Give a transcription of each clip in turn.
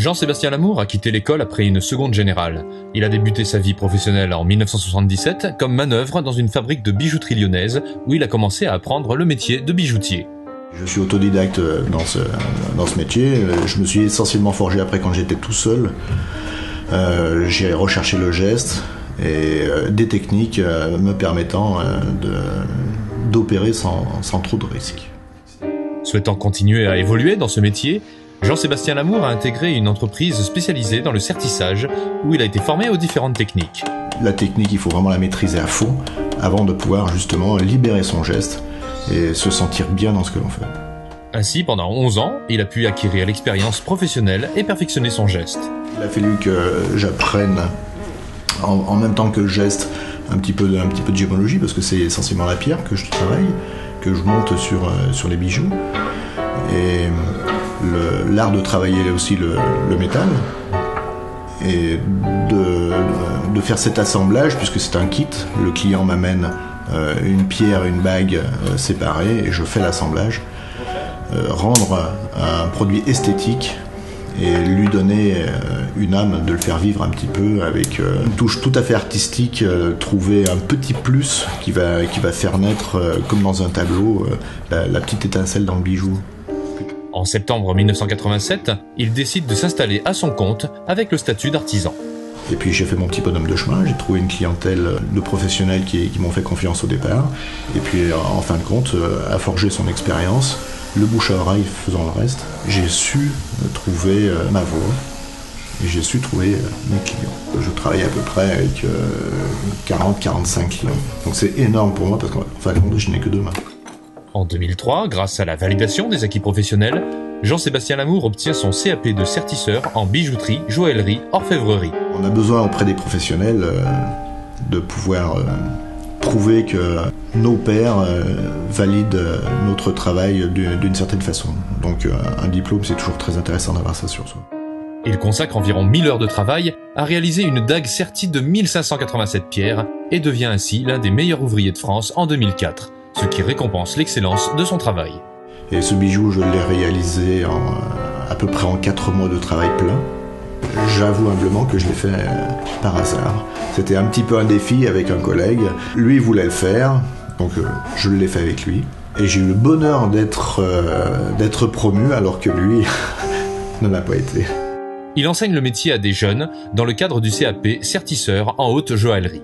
Jean-Sébastien Lamour a quitté l'école après une seconde générale. Il a débuté sa vie professionnelle en 1977 comme manœuvre dans une fabrique de bijouterie lyonnaise où il a commencé à apprendre le métier de bijoutier. Je suis autodidacte dans ce métier. Je me suis essentiellement forgé après quand j'étais tout seul. J'ai recherché le geste et des techniques me permettant d'opérer sans trop de risques. Souhaitant continuer à évoluer dans ce métier, Jean-Sébastien Lamour a intégré une entreprise spécialisée dans le sertissage où il a été formé aux différentes techniques. La technique, il faut vraiment la maîtriser à fond avant de pouvoir justement libérer son geste et se sentir bien dans ce que l'on fait. Ainsi, pendant 11 ans, il a pu acquérir l'expérience professionnelle et perfectionner son geste. Il a fallu que j'apprenne en même temps que le geste un petit peu de gémologie parce que c'est essentiellement la pierre que je travaille, que je monte sur les bijoux. Et l'art de travailler aussi le métal et de faire cet assemblage puisque c'est un kit. Le client m'amène une pierre et une bague séparées et je fais l'assemblage. Rendre un produit esthétique et lui donner une âme, de le faire vivre un petit peu avec une touche tout à fait artistique, trouver un petit plus qui va faire naître, comme dans un tableau, la petite étincelle dans le bijou. En septembre 1987, il décide de s'installer à son compte avec le statut d'artisan. Et puis j'ai fait mon petit bonhomme de chemin, j'ai trouvé une clientèle de professionnels qui m'ont fait confiance au départ. Et puis en fin de compte, à forger son expérience, le bouche à oreille faisant le reste, j'ai su trouver ma voie et j'ai su trouver mes clients. Je travaille à peu près avec 40-45 clients. Donc c'est énorme pour moi parce qu'en fin de compte, je n'ai que 2 mains. En 2003, grâce à la validation des acquis professionnels, Jean-Sébastien Lamour obtient son CAP de sertisseur en bijouterie, joaillerie, orfèvrerie. On a besoin auprès des professionnels de pouvoir prouver que nos pairs valident notre travail d'une certaine façon. Donc un diplôme, c'est toujours très intéressant d'avoir ça sur soi. Il consacre environ 1000 heures de travail à réaliser une dague sertie de 1587 pierres et devient ainsi l'un des meilleurs ouvriers de France en 2004, ce qui récompense l'excellence de son travail. Et ce bijou, je l'ai réalisé à peu près en 4 mois de travail plein. J'avoue humblement que je l'ai fait par hasard. C'était un petit peu un défi avec un collègue. Lui voulait le faire, donc je l'ai fait avec lui. Et j'ai eu le bonheur d'être promu alors que lui ne l'a pas été. Il enseigne le métier à des jeunes dans le cadre du CAP sertisseur en haute joaillerie.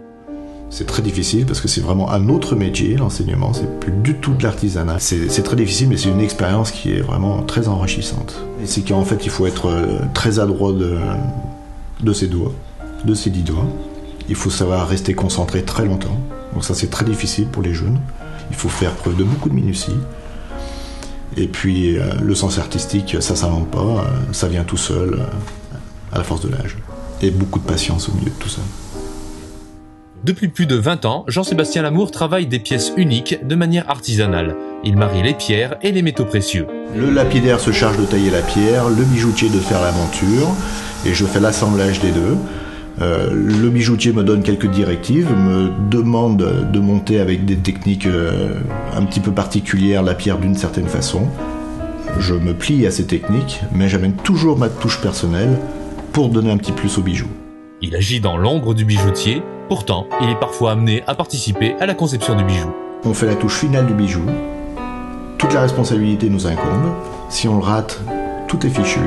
C'est très difficile parce que c'est vraiment un autre métier, l'enseignement, c'est plus du tout de l'artisanat. C'est très difficile, mais c'est une expérience qui est vraiment très enrichissante. Et c'est qu'en fait, il faut être très adroit de ses doigts, de ses 10 doigts. Il faut savoir rester concentré très longtemps. Donc ça, c'est très difficile pour les jeunes. Il faut faire preuve de beaucoup de minutie. Et puis, le sens artistique, ça s'invente pas, ça vient tout seul, à la force de l'âge. Et beaucoup de patience au milieu de tout ça. Depuis plus de 20 ans, Jean-Sébastien Lamour travaille des pièces uniques de manière artisanale. Il marie les pierres et les métaux précieux. Le lapidaire se charge de tailler la pierre, le bijoutier de faire la monture, et je fais l'assemblage des deux. Le bijoutier me donne quelques directives, me demande de monter avec des techniques un petit peu particulières la pierre d'une certaine façon. Je me plie à ces techniques, mais j'amène toujours ma touche personnelle pour donner un petit plus au bijou. Il agit dans l'ombre du bijoutier, pourtant il est parfois amené à participer à la conception du bijou. On fait la touche finale du bijou, toute la responsabilité nous incombe, si on le rate, tout est fichu.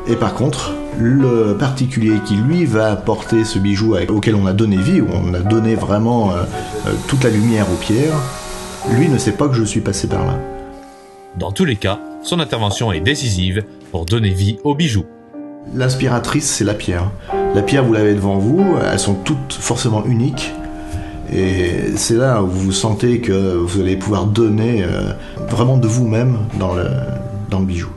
Et par contre, le particulier qui lui va porter ce bijou auquel on a donné vie, où on a donné vraiment toute la lumière aux pierres, lui ne sait pas que je suis passé par là. Dans tous les cas, son intervention est décisive pour donner vie au bijou. L'inspiratrice, c'est la pierre. La pierre, vous l'avez devant vous, elles sont toutes forcément uniques. Et c'est là où vous sentez que vous allez pouvoir donner vraiment de vous-même dans le bijou.